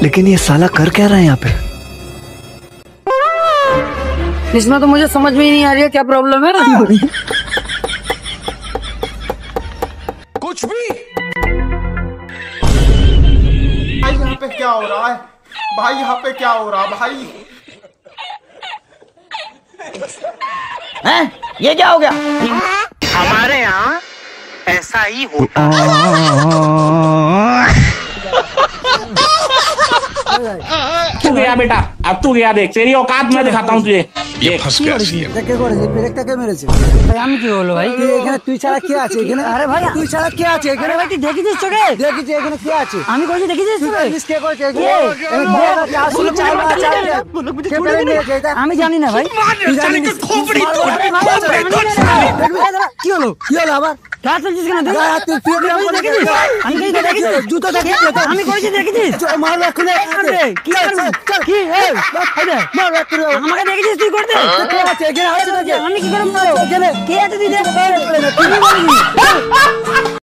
लेकिन ये साला कर क्या रहा है यहाँ पे? इसमें तो मुझे समझ में ही नहीं आ रही है क्या प्रॉब्लम है। कुछ भी भाई यहाँ पे क्या हो रहा है? भाई यहाँ पे क्या हो रहा है भाई? हैं? ये क्या हो गया? हमारे यहाँ ऐसा ही होता है। तू गया बेटा, अब तू गया, देख तेरी औकात मैं दिखाता हूँ तुझे। ये फंस गया सीएम। আমি কি বলবো ভাই? তুই ছাড়া কে আছে এখানে? আরে ভাই তুই ছাড়া কে আছে এখানে? ভাই তুই দেখিস চোখে? দেখেছি এখানে কে আছে? আমি কইছি দেখিস চোখে? কে করেছে কে? আমি জানি না ভাই। কি হলো? কি হলো আবার? গাছ চলছিস কেন তুই? আমি কইছি দেখিস? জুতো দেখে আমি কইছি দেখিস? মারবে খুলে কি করবি? কি আমাকে দেখেছিস তুই করতে? কে আছে এখানে? আছে নাকি? আমি কি করে মারবো? কে আছে তুই দেখ?